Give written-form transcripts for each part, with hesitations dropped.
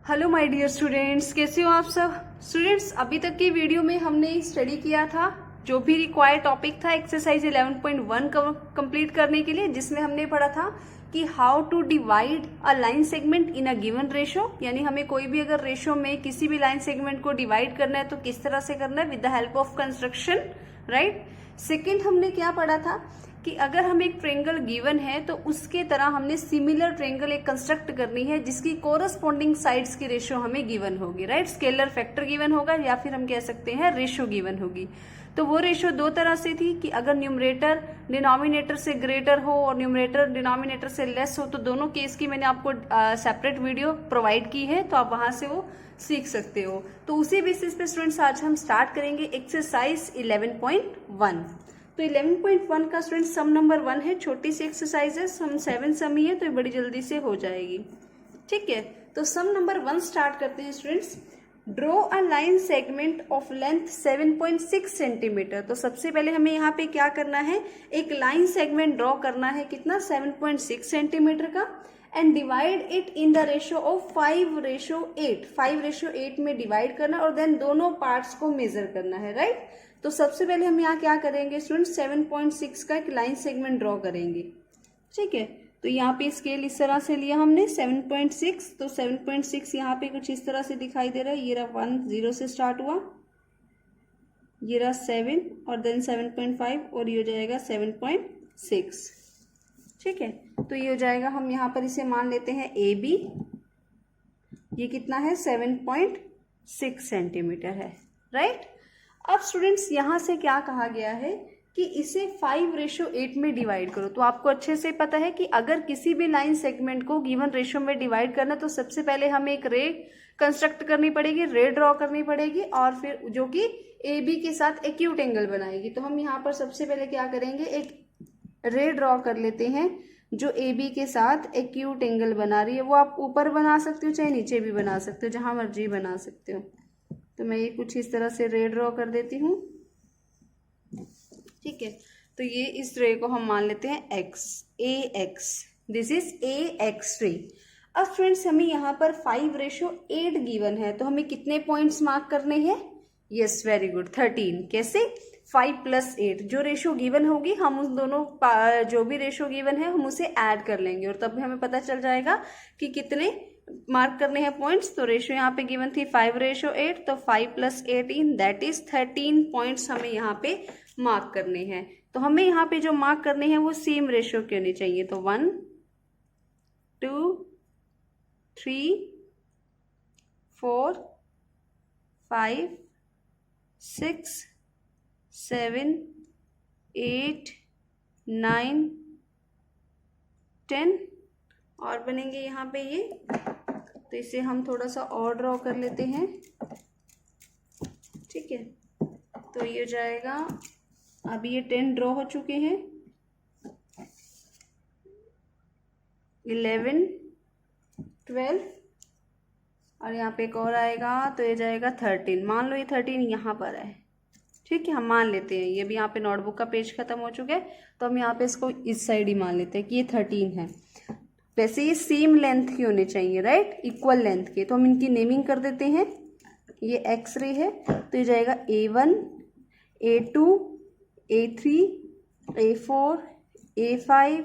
Hello my dear students, कैसे हो आप सब स्टूडेंट्स। अभी तक की वीडियो में हमने स्टडी किया था जो भी रिक्वायर्ड टॉपिक था एक्सरसाइज 11.1 कंप्लीट करने के लिए, जिसमें हमने पढ़ा था कि how to divide a line segment in a given ratio. यानी हमें कोई भी अगर रेशो में किसी भी लाइन सेगमेंट को डिवाइड करना है तो किस तरह से करना है, with the help of construction, right. Second हमने क्या पढ़ा था कि अगर हम एक ट्रेंगल गिवन है तो उसके तरह हमने सिमिलर ट्रेंगल एक कंस्ट्रक्ट करनी है जिसकी कोरस्पॉन्डिंग साइड्स की रेशियो हमें गिवन होगी, राइट। स्केलर फैक्टर गिवन होगा या फिर हम कह सकते हैं रेशियो गिवन होगी। तो वो रेशियो दो तरह से थी कि अगर न्यूमरेटर डिनोमिनेटर से ग्रेटर हो और न्यूमरेटर डिनोमिनेटर से लेस हो, तो दोनों केस की मैंने आपको सेपरेट वीडियो प्रोवाइड की है, तो आप वहां से वो सीख सकते हो। तो उसी बेसिस पे स्टूडेंट्स आज हम स्टार्ट करेंगे एक्सरसाइज 11.1। तो 11.1 का स्टूडेंट सम नंबर 1 है, छोटी सी एक्सरसाइज है, सम 7 सम ही है, तो ये बड़ी जल्दी से हो जाएगी। ठीक है, तो सम नंबर 1 स्टार्ट करते हैं students. Draw a line segment of length 7.6 centimetre. तो सबसे पहले हमें यहाँ पे क्या करना है, एक लाइन सेगमेंट ड्रॉ करना है, कितना 7.6 सेंटीमीटर का, and divide it in the ratio of 5:8। 5:8 में डिवाइड करना और देन दोनों पार्ट्स को मेजर करना है, राइट। तो सबसे पहले हम यहाँ क्या करेंगे स्टूडेंट, 7.6 का एक लाइन सेगमेंट ड्रॉ करेंगे। ठीक है, तो यहाँ पे स्केल इस तरह से लिया हमने 7.6। तो 7.6 यहाँ पे कुछ इस तरह से दिखाई दे रहा है। ये रहा 1 0 से स्टार्ट हुआ, ये रहा 7 और देन 7.5 और ये हो जाएगा 7.6। ठीक है, तो ये हो जाएगा, हम यहाँ पर इसे मान लेते हैं ए बी। ये कितना है, 7.6 सेंटीमीटर है, राइट। अब स्टूडेंट्स यहाँ से क्या कहा गया है कि इसे 5:8 में डिवाइड करो। तो आपको अच्छे से पता है कि अगर किसी भी लाइन सेगमेंट को गिवन रेशियो में डिवाइड करना तो सबसे पहले हमें एक रे कंस्ट्रक्ट करनी पड़ेगी, रे ड्रॉ करनी पड़ेगी, और फिर जो कि ए बी के साथ एक्यूट एंगल बनाएगी। तो हम यहाँ पर सबसे पहले क्या करेंगे, एक रे ड्रॉ कर लेते हैं जो ए बी के साथ एक्यूट एंगल बना रही है। वो आप ऊपर बना सकते हो चाहे नीचे भी बना सकते हो, जहां मर्जी बना सकते हो। तो मैं ये कुछ इस तरह से रे ड्रॉ कर देती हूँ। ठीक है, तो ये इस रे को हम मान लेते हैं x, A x, this is a X ray. अब फ्रेंड्स हमें यहाँ पर 5:8 गिवन है, तो हमें कितने पॉइंट्स मार्क करने हैं, यस वेरी गुड, 13। कैसे, 5 + 8 जो रेशियो गिवन होगी हम उस दोनों जो भी रेशियो गिवन है हम उसे ऐड कर लेंगे और तब हमें पता चल जाएगा कि कितने मार्क करने हैं पॉइंट्स। तो रेशियो यहाँ पे गिवन थी 5:8, तो 5 + 18 दैट इज 13 पॉइंट्स हमें यहाँ पे मार्क करने हैं। तो हमें यहाँ पे जो मार्क करने हैं वो सेम रेशियो के होने चाहिए। तो 1 2 3 4 5 6 7 8 9 10 और बनेंगे यहाँ पे ये। तो इसे हम थोड़ा सा और ड्रॉ कर लेते हैं। ठीक है, तो ये हो जाएगा, अभी ये 10 ड्रॉ हो चुके हैं, 11 12 और यहाँ पे एक और आएगा, तो ये जाएगा 13। मान लो ये 13 यहाँ पर है। ठीक है, हम मान लेते हैं, ये भी यहाँ पे नोटबुक का पेज खत्म हो चुका है, तो हम यहाँ पे इसको इस साइड ही मान लेते हैं कि ये 13 है। वैसे ये सेम लेंथ के होने चाहिए, राइट, इक्वल लेंथ के। तो हम इनकी नेमिंग कर देते हैं। ये एक्स रे है, तो ये जाएगा A1 A2 A3 A4 A5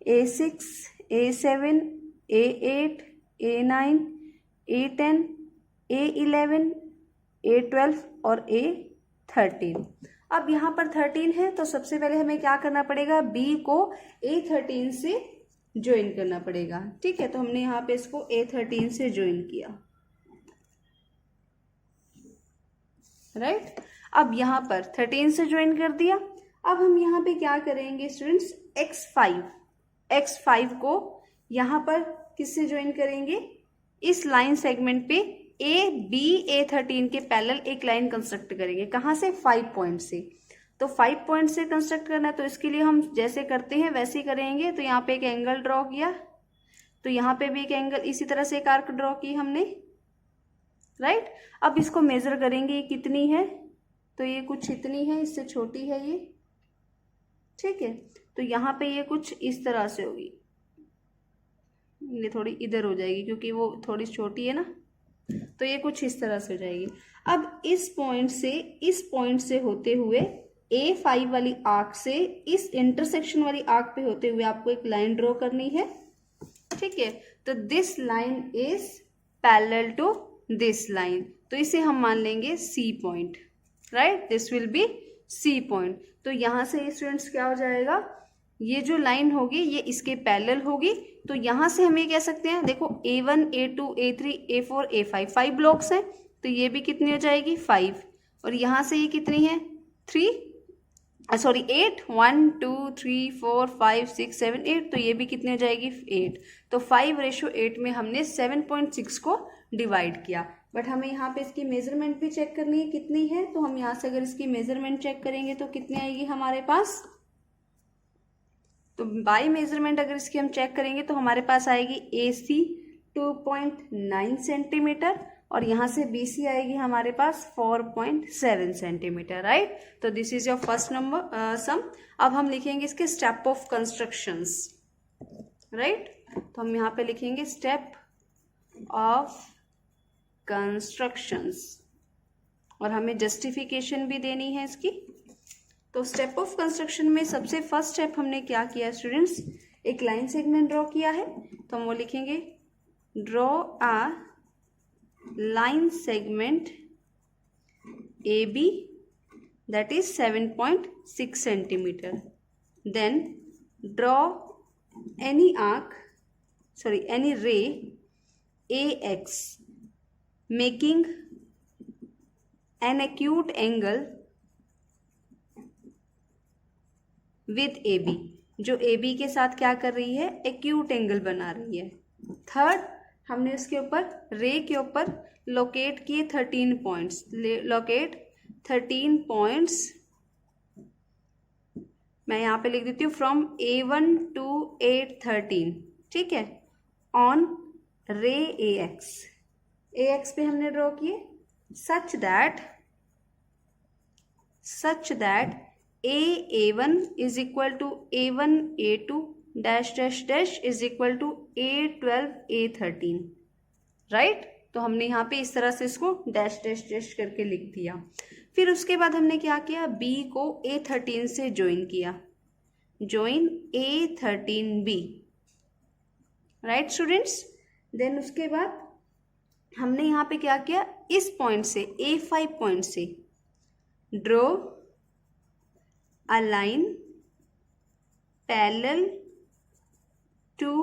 A6 A7 A8 A9 A10 A11 A12 और A13। अब यहाँ पर 13 है, तो सबसे पहले हमें क्या करना पड़ेगा, B को A13 से ज्वाइन करना पड़ेगा। ठीक है, तो हमने यहाँ पे इसको A13 से ज्वाइन किया, राइट। अब यहाँ पर 13 से ज्वाइन कर दिया। अब हम यहाँ पे क्या करेंगे स्टूडेंट्स, x5 को यहाँ पर किससे ज्वाइन करेंगे, इस लाइन सेगमेंट पे A13 के पैरेलल एक लाइन कंस्ट्रक्ट करेंगे। कहाँ से, 5 पॉइंट से। तो 5 पॉइंट से कंस्ट्रक्ट करना है, तो इसके लिए हम जैसे करते हैं वैसे ही करेंगे। तो यहाँ पे एक एंगल ड्रॉ किया, तो यहाँ पे भी एक एंगल, इसी तरह से एक आर्क ड्रॉ की हमने, राइट। अब इसको मेजर करेंगे, ये कितनी है, तो ये कुछ इतनी है, इससे छोटी है ये। ठीक है, तो यहाँ पे ये कुछ इस तरह से होगी, ये थोड़ी इधर हो जाएगी क्योंकि वो थोड़ी छोटी है ना, तो ये कुछ इस तरह से हो जाएगी। अब इस पॉइंट से होते हुए A5 वाली आर्क से इस इंटरसेक्शन वाली आर्क पे होते हुए आपको एक लाइन ड्रॉ करनी है, ठीक है। तो this line is parallel to this line, तो इसे हम मान लेंगे C point, right, this will be C point. तो यहां से स्टूडेंट्स क्या हो जाएगा, ये जो लाइन होगी ये इसके पैरेलल होगी, तो यहां से हम ये कह सकते हैं, देखो A1 A2 A3 A4 A5 5 blocks हैं, तो ये भी कितनी हो जाएगी 5, और यहां से ये कितनी है 3 सॉरी 8 1 2 3 4 5 6 7 8, तो ये भी कितनी हो जाएगी 8। तो 5:8 में हमने 7.6 को डिवाइड किया। बट हमें यहाँ पे इसकी मेजरमेंट भी चेक करनी है कितनी है, तो हम यहाँ से अगर इसकी मेजरमेंट चेक करेंगे तो कितनी आएगी हमारे पास, तो बाय मेजरमेंट अगर इसकी हम चेक करेंगे तो हमारे पास आएगी AC 2.9 सेंटीमीटर, और यहाँ से BC आएगी हमारे पास 4.7 सेंटीमीटर, राइट। तो this is your first number sum. अब हम लिखेंगे इसके स्टेप ऑफ कंस्ट्रक्शंस, राइट। तो हम यहाँ पे लिखेंगे स्टेप ऑफ कंस्ट्रक्शंस, और हमें जस्टिफिकेशन भी देनी है इसकी। तो स्टेप ऑफ कंस्ट्रक्शन में सबसे फर्स्ट स्टेप हमने क्या किया स्टूडेंट्स, एक लाइन सेगमेंट ड्रॉ किया है, तो हम वो लिखेंगे draw a line segment AB that is 7.6 centimeter. Then draw any ray AX making an acute angle with AB, जो AB के साथ क्या कर रही है, एक्यूट एंगल बना रही है। थर्ड, हमने उसके ऊपर रे के ऊपर लोकेट किए 13 पॉइंट्स, लोकेट 13 पॉइंट्स, मैं यहाँ पे लिख देती हूँ फ्रॉम A1 to A13, ठीक है, ऑन रे AX पे हमने ड्रॉ किए such that A1 is equal to A1 A2 dash dash dash is equal to A12 A13, right. तो हमने यहाँ पे इस तरह से इसको डैश डैश डैश करके लिख दिया। फिर उसके बाद हमने क्या किया, B को A13 से ज्वाइन किया, join A13B, right students. Then उसके बाद हमने यहाँ पे क्या किया, इस पॉइंट से A5 पॉइंट से draw a line parallel to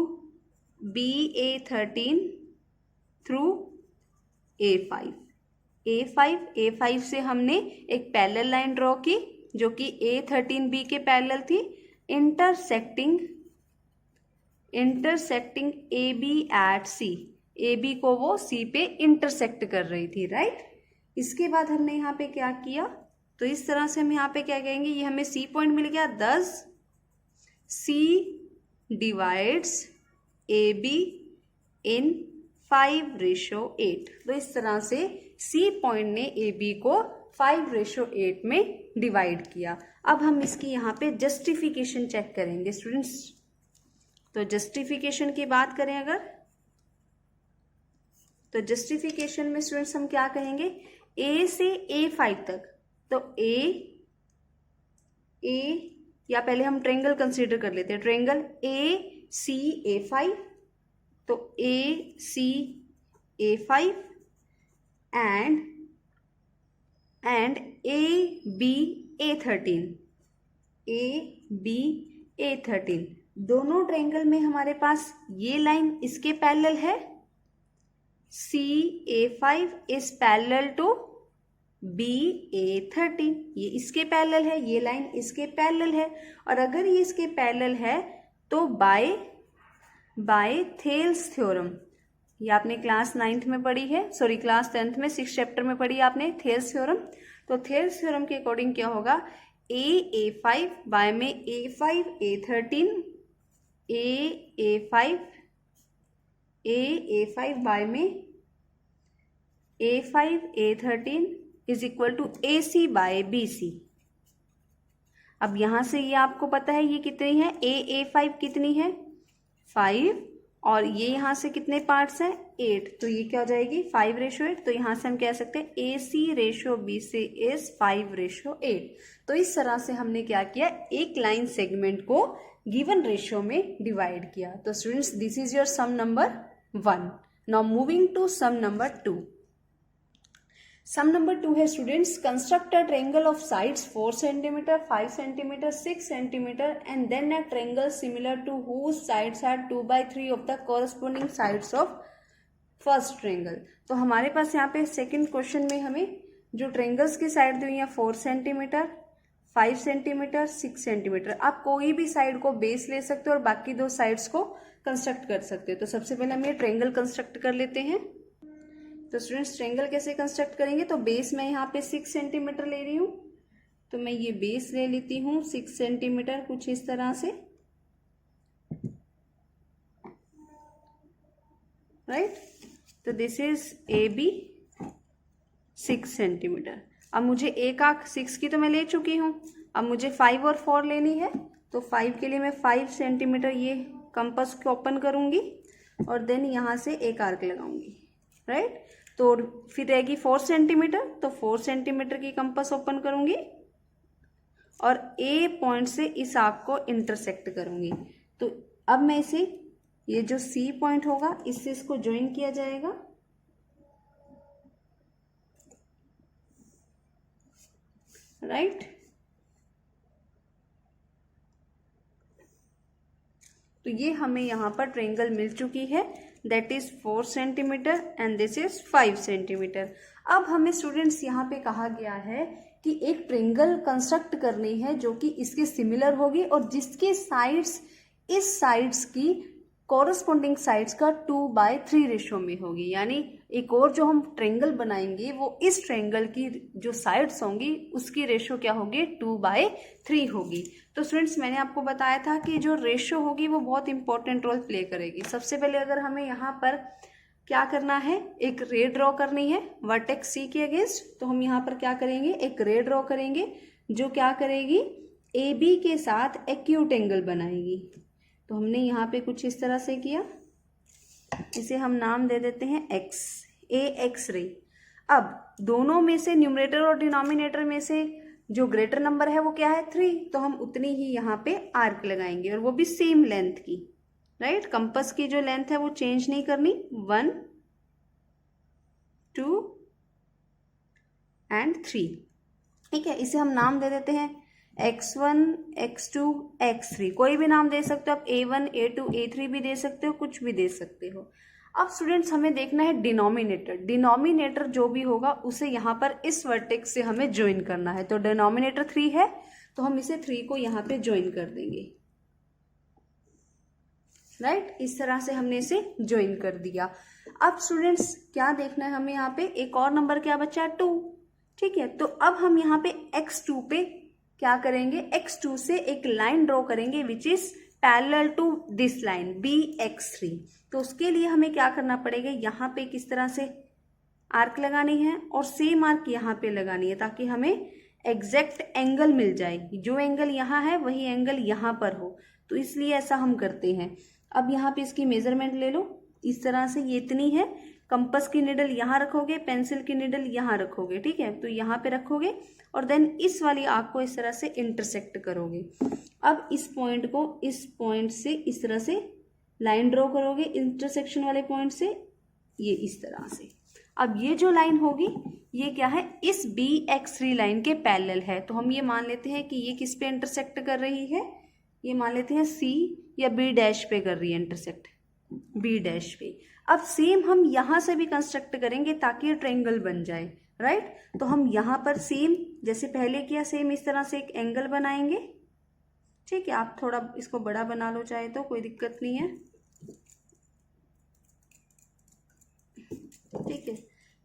BA13 through A5 से हमने एक पैरेलल लाइन ड्रॉ की जो कि A13B के पैरेलल थी, intersecting AB at C, AB को वो C पे इंटरसेक्ट कर रही थी, राइट। इसके बाद हमने यहाँ पे क्या किया, तो इस तरह से हम यहाँ पे क्या कहेंगे, ये हमें C पॉइंट मिल गया, thus C डिवाइड्स AB इन 5:8। तो इस तरह से C पॉइंट ने AB को 5:8 में डिवाइड किया। अब हम इसकी यहाँ पे जस्टिफिकेशन चेक करेंगे स्टूडेंट्स। तो जस्टिफिकेशन की बात करें अगर, तो जस्टिफिकेशन में स्टूडेंट्स हम क्या कहेंगे, A से A5 तक, तो A या पहले हम ट्रायंगल कंसीडर कर लेते हैं, ट्रायंगल ACA5, तो ACA5 एंड ABA13 दोनों ट्रायंगल में हमारे पास ये लाइन इसके पैरेलल है, CA5 is parallel to BA13, ये इसके पैरेलल है, ये लाइन इसके पैरेलल है, और अगर ये इसके पैरेलल है तो बाय थेल्स थ्योरम, ये आपने क्लास 9th में पढ़ी है, सॉरी क्लास 10th में 6th चैप्टर में पढ़ी आपने थेल्स थ्योरम। तो थेल्स थ्योरम के अकॉर्डिंग क्या होगा, A5 बाय में A5 A13, A5 बाय में A5 A13 is equal to AC by BC। अब यहां से ये आपको पता है ये कितनी है, A5 कितनी है 5, और ये यहाँ से कितने पार्ट्स हैं 8, तो ये क्या हो जाएगी 5:8। तो यहाँ से हम कह सकते हैं AC/BC इज 5:8। तो इस तरह से हमने क्या किया, एक लाइन सेगमेंट को गिवन रेशियो में डिवाइड किया। तो students this is your sum number 1। Now moving to sum number 2। Sum number 2 है students, construct a triangle of sides 4 cm, 5 cm, 6 cm and then a triangle similar to whose sides are 2/3 of the corresponding sides of first triangle. तो हमारे पास यहाँ पे second question में हमें जो triangles की side दी हुई है 4 cm, 5 cm, 6 cm, आप कोई भी साइड को बेस ले सकते हो और बाकी 2 साइड्स को कंस्ट्रक्ट कर सकते हो। तो सबसे पहले हम ये ट्रायंगल कंस्ट्रक्ट कर लेते हैं। तो स्टूडेंट्स ट्रायंगल कैसे कंस्ट्रक्ट करेंगे, तो बेस मैं यहाँ पे 6 cm ले रही हूँ, तो मैं ये बेस ले लेती हूँ 6 cm कुछ इस तरह से, राइट। तो दिस इज AB 6 cm। अब मुझे एक आंख 6 की तो मैं ले चुकी हूँ, अब मुझे 5 और 4 लेनी है। तो 5 के लिए मैं 5 cm ये कंपास को ओपन करूंगी और देन यहाँ से एक आर्क लगाऊंगी, राइट। तो फिर रहेगी 4 cm, तो 4 cm की कंपास ओपन करूंगी और A पॉइंट से इस आर्क को इंटरसेक्ट करूंगी। तो अब मैं इसे, ये जो C पॉइंट होगा इससे इसको ज्वाइन किया जाएगा, राइट। तो ये हमें यहाँ पर ट्रायंगल मिल चुकी है, that is 4 cm and this is 5 cm। अब हमें स्टूडेंट्स यहाँ पे कहा गया है कि एक ट्रायंगल कंस्ट्रक्ट करनी है जो कि इसके सिमिलर होगी और जिसके साइड्स इस साइड्स की कॉरस्पॉन्डिंग साइड्स का 2/3 रेशियो में होगी। यानी एक और जो हम ट्रायंगल बनाएंगे वो इस ट्रायंगल की जो साइड्स होंगी उसकी रेशियो क्या होगी 2/3 होगी। तो स्टूडेंट्स मैंने आपको बताया था कि जो रेशियो होगी वो बहुत इंपॉर्टेंट रोल प्ले करेगी। सबसे पहले अगर हमें यहाँ पर क्या करना है, एक रे ड्रॉ करनी है वर्टेक्स C के अगेंस्ट, तो हम यहाँ पर क्या करेंगे, एक रे ड्रॉ करेंगे जो क्या करेगी AB के साथ एक्यूट एंगल बनाएगी। तो हमने यहाँ पे कुछ इस तरह से किया, इसे हम नाम दे देते हैं X, AX रे। अब दोनों में से न्यूमरेटर और डिनोमिनेटर में से जो ग्रेटर नंबर है वो क्या है 3, तो हम उतनी ही यहाँ पे आर्क लगाएंगे और वो भी सेम लेंथ की, राइट। कंपास की जो लेंथ है वो चेंज नहीं करनी, 1, 2 एंड 3, ठीक है। इसे हम नाम दे देते हैं X1, X2, X3, कोई भी नाम दे सकते हो आप, A1, A2, A3 भी दे सकते हो, कुछ भी दे सकते हो। अब स्टूडेंट्स हमें देखना है डिनोमिनेटर। डिनोमिनेटर जो भी होगा उसे यहाँ पर इस वर्टेक्स से हमें ज्वाइन करना है। तो डिनोमिनेटर 3 है तो हम इसे 3 को यहाँ पे ज्वाइन कर देंगे, राइट। इस तरह से हमने इसे ज्वाइन कर दिया। अब स्टूडेंट्स क्या देखना है हमें, यहाँ पे एक और नंबर क्या बचा 2, ठीक है। तो अब हम यहाँ पे X2 पे क्या करेंगे, X2 से एक लाइन ड्रॉ करेंगे which is parallel to this line BX3। तो उसके लिए हमें क्या करना पड़ेगा, यहाँ पे किस तरह से आर्क लगानी है और सेम आर्क यहाँ पे लगानी है ताकि हमें एग्जैक्ट एंगल मिल जाए। जो एंगल यहाँ है वही एंगल यहाँ पर हो, तो इसलिए ऐसा हम करते हैं। अब यहाँ पे इसकी मेजरमेंट ले लो, इस तरह से ये इतनी है। कंपास की निडल यहाँ रखोगे, पेंसिल की निडल यहाँ रखोगे, ठीक है। तो यहाँ पे रखोगे और देन इस वाली आर्क को इस तरह से इंटरसेक्ट करोगे। अब इस पॉइंट को इस पॉइंट से इस तरह से लाइन ड्रॉ करोगे इंटरसेक्शन वाले पॉइंट से, ये इस तरह से। अब ये जो लाइन होगी ये क्या है, इस BX3 लाइन के पैरेलल है। तो हम ये मान लेते हैं कि ये किस पे इंटरसेक्ट कर रही है, ये मान लेते हैं C या B' पे कर रही है इंटरसेक्ट, B' पे। अब सेम हम यहाँ से भी कंस्ट्रक्ट करेंगे ताकि ये ट्रायंगल बन जाए, राइट। तो हम यहाँ पर सेम जैसे पहले किया सेम इस तरह से एक एंगल बनाएंगे, ठीक है। आप थोड़ा इसको बड़ा बना लो चाहे तो, कोई दिक्कत नहीं है, ठीक है।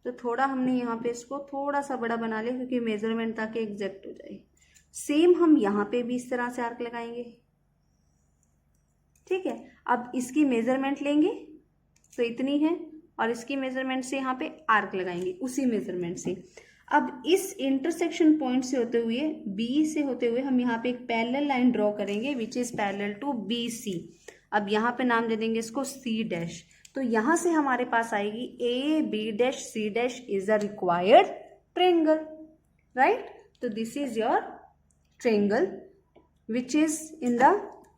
तो थोड़ा हमने यहाँ पे इसको थोड़ा सा बड़ा बना लिया क्योंकि मेजरमेंट ताकि एग्जैक्ट हो जाए। सेम हम यहाँ पे भी इस तरह से आर्क लगाएंगे, ठीक है। अब इसकी मेजरमेंट लेंगे तो इतनी है और इसकी मेजरमेंट से यहाँ पे आर्क लगाएंगे उसी मेजरमेंट से। अब इस इंटरसेक्शन पॉइंट से होते हुए B से होते हुए हम यहाँ पे एक पैरेलल लाइन ड्रॉ करेंगे which is parallel to BC। अब यहाँ पे नाम दे देंगे इसको सी डैश। तो यहाँ से हमारे पास आएगी A B dash C dash is a required triangle, right. तो this is your triangle which is in the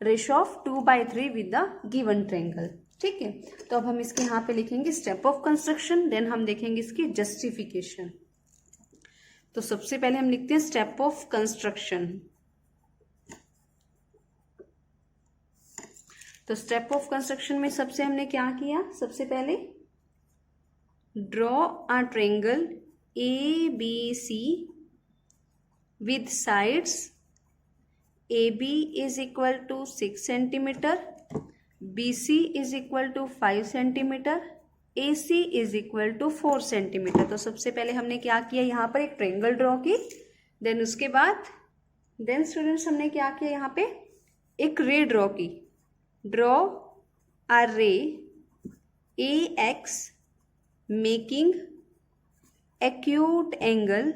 ratio of 2/3 with the given triangle, ठीक है। तो अब हम इसके यहाँ पे लिखेंगे स्टेप ऑफ कंस्ट्रक्शन, देन हम देखेंगे इसकी जस्टिफिकेशन। तो सबसे पहले हम लिखते हैं स्टेप ऑफ कंस्ट्रक्शन। तो स्टेप ऑफ कंस्ट्रक्शन में सबसे हमने क्या किया, सबसे पहले draw a triangle A B C with sides A B is equal to 6 centimetre, B C is equal to 5 centimetre, A C is equal to 4 centimetre. तो सबसे पहले हमने क्या किया, यहाँ पर एक ट्रायंगल ड्रॉ की, देन उसके बाद स्टूडेंट्स हमने क्या किया, यहाँ पे एक रे ड्रॉ की। Draw a ray A X making acute angle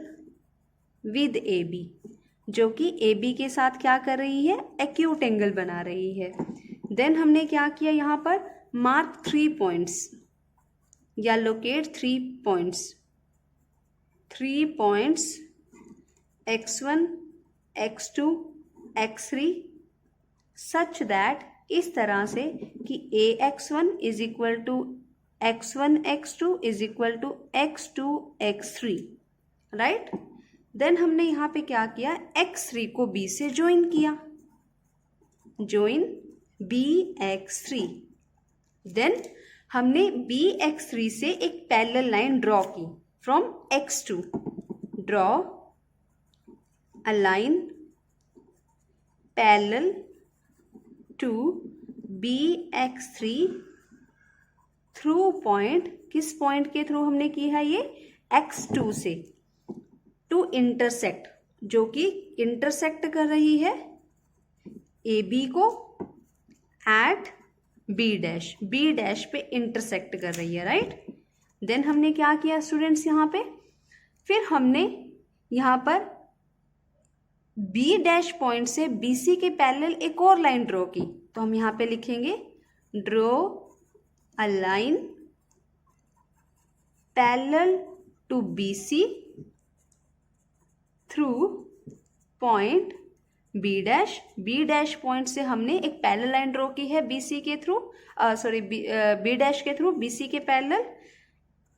with A B, जो कि ए बी के साथ क्या कर रही है, एक्यूट एंगल बना रही है। देन हमने क्या किया, यहाँ पर मार्क 3 पॉइंट्स या locate 3 points x1 x2 x3 such that, इस तरह से कि ax1 is equal to x1 x2 is equal to x2 x3, right. Then हमने यहाँ पे क्या किया, x3 को b से ज्वाइन किया, ज्वाइन bx3। देन हमने bx3 से एक पैरेलल लाइन ड्रॉ की from x2। Draw a line parallel to bx3 through point, किस पॉइंट के थ्रू हमने की है ये, x2 से, टू इंटरसेक्ट, जो कि इंटरसेक्ट कर रही है AB को एट B डैश पे इंटरसेक्ट कर रही है, राइट। देन हमने क्या किया स्टूडेंट्स, यहाँ पे फिर हमने यहाँ पर B डैश पॉइंट से BC के पैरेलल एक और लाइन ड्रॉ की। तो हम यहाँ पे लिखेंगे draw a line parallel to BC through point B dash point से हमने एक पैरेलल लाइन ड्रॉ की है BC के थ्रू, B डैश के थ्रू BC के पैरेलल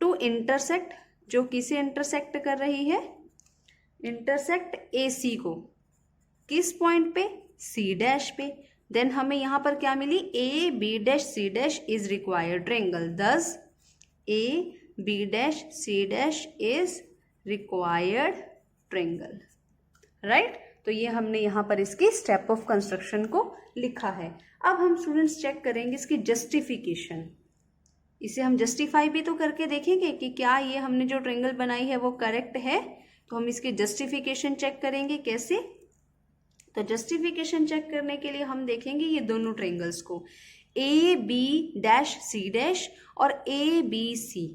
टू इंटरसेक्ट, जो किसे इंटरसेक्ट कर रही है, इंटरसेक्ट AC को, किस पॉइंट पे, C डैश पे। देन हमें यहाँ पर क्या मिली, A B dash C dash is required triangle, दस A B dash C dash is required triangle, right. तो ये हमने यहाँ पर इसकी स्टेप ऑफ कंस्ट्रक्शन को लिखा है। अब हम स्टूडेंट्स चेक करेंगे इसकी जस्टिफिकेशन। इसे हम जस्टिफाई भी तो करके देखेंगे कि क्या ये हमने जो ट्रायंगल बनाई है वो करेक्ट है। तो हम इसकी जस्टिफिकेशन चेक करेंगे, कैसे, तो जस्टिफिकेशन चेक करने के लिए हम देखेंगे ये दोनों ट्रायंगल्स को, A B dash C dash और ए बी सी।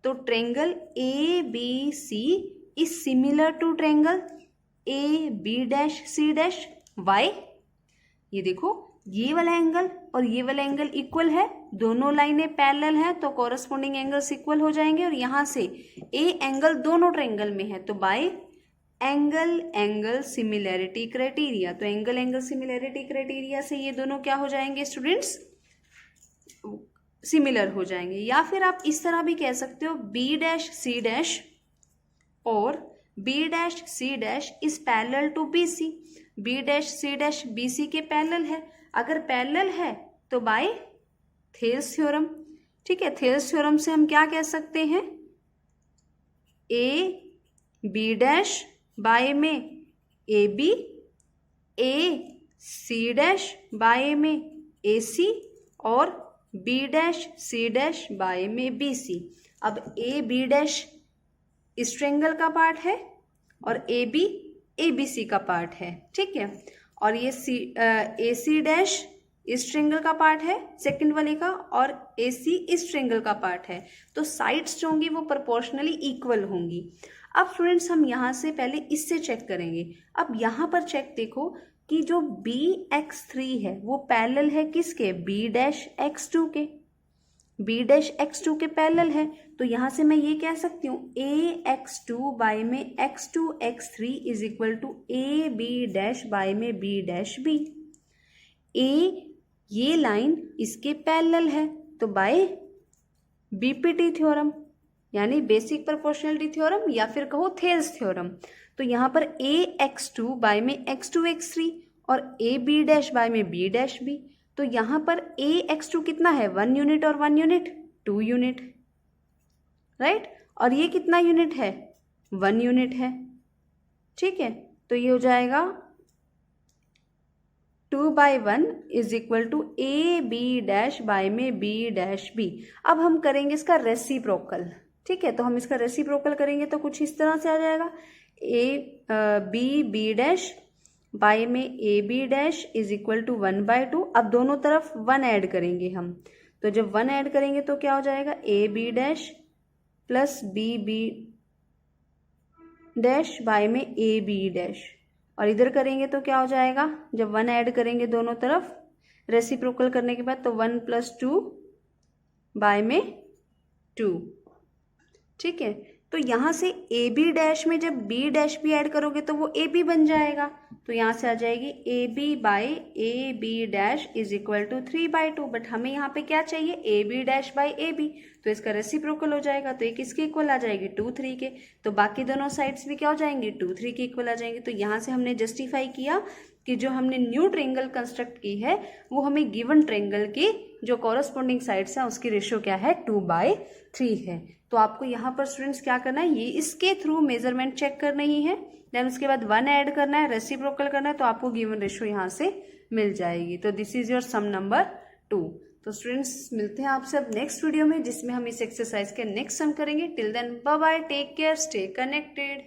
तो triangle A B C is similar to triangle A B dash C dash. Why, ये देखो ये वाला एंगल और ये वाला एंगल इक्वल है, दोनों लाइनें पैरेलल है, तो कॉरस्पॉन्डिंग एंगल्स इक्वल हो जाएंगे। और यहाँ से ए एंगल दोनों ट्रायंगल में है, तो बाय एंगल सिमिलैरिटी क्राइटेरिया, तो एंगल सिमिलैरिटी क्राइटेरिया से ये दोनों क्या हो जाएंगे स्टूडेंट्स, सिमिलर हो जाएंगे। या फिर आप इस तरह भी कह सकते हो बी डैश सी डैश और B dash C dash is parallel to B C, B dash C dash B C के पैरेलल है। अगर पैरेलल है तो बाय थेल्स थ्योरम, ठीक है, थेल्स थ्योरम से हम क्या कह सकते हैं, ए बी डैश बाय में A B, A C dash by में ए सी और B dash C dash by में बी सी। अब ए बी डैश इस ट्रायंगल का पार्ट है और ए बी सी का पार्ट है, ठीक है। और ये ए सी डैश इस ट्रायंगल का पार्ट है सेकंड वाले का, और ए सी इस ट्रायंगल का पार्ट है। तो साइड्स जो होंगी वो प्रोपोर्शनली इक्वल होंगी। अब स्टूडेंट्स हम यहाँ से पहले इससे चेक करेंगे। अब यहाँ पर चेक देखो कि जो bx3 है वो पैरेलल है किसके, b-x2 के, b-x2 के पैरेलल है। तो यहां से मैं ये कह सकती हूँ ax2 बाय में x2 x3 is equal to ab' by में b', a ये लाइन इसके पैरेलल है तो बाय बीपीटी थ्योरम यानी बेसिक प्रोपोर्शनलिटी थ्योरम या फिर कहो थेल्स थ्योरम। तो यहाँ पर ax2 बाय में x2 x3 और ab' बाय में b', तो यहाँ पर ax2 कितना है 1 यूनिट और 1 यूनिट 2 यूनिट, राइट, और ये कितना यूनिट है 1 यूनिट है, ठीक है। तो ये हो जाएगा 2/1 is equal to ab' by में b'। अब हम करेंगे इसका रेसिप्रोकल, ठीक है। तो हम इसका रेसिप्रोकल करेंगे तो कुछ इस तरह से आ जाएगा b' बाय में ab' इज इक्वल टू 1/2। अब दोनों तरफ 1 ऐड करेंगे हम, तो जब 1 ऐड करेंगे तो क्या हो जाएगा ab' प्लस bb' बाय में ab', और इधर करेंगे तो क्या हो जाएगा, जब 1 ऐड करेंगे दोनों तरफ रेसिप्रोकल करने के बाद तो 1 + 2 बाय में 2, ठीक है। तो यहाँ से ab' में जब b' भी ऐड करोगे तो वो ab बन जाएगा, तो यहाँ से आ जाएगी ab by ab' is equal to 3/2। But हमें यहाँ पे क्या चाहिए ab' बाय ab, तो इसका रेसिप्रोकल हो जाएगा तो एक किसके इक्वल आ जाएगी 2 3 के, तो बाकी दोनों साइड्स भी क्या हो जाएंगी 2 3 के इक्वल आ जाएंगे। तो यहाँ से हमने जस्टिफाई किया कि जो हमने न्यू ट्रायंगल कंस्ट्रक्ट की है वो हमें गिवन ट्रायंगल की जो कॉरस्पॉन्डिंग साइड्स है उसकी रेशियो क्या है 2/3 है। तो आपको यहाँ पर स्टूडेंट्स क्या करना है, ये इसके थ्रू मेजरमेंट चेक करना ही है, देन उसके बाद 1 ऐड करना है, रेसिप्रोकल करना है, तो आपको गिवन रेशियो यहाँ से मिल जाएगी। तो this is your sum number 2। तो स्टूडेंट्स मिलते हैं आपसे अब नेक्स्ट वीडियो में जिसमें हम इस एक्सरसाइज के नेक्स्ट सम करेंगे। Till then bye bye, take care, stay connected.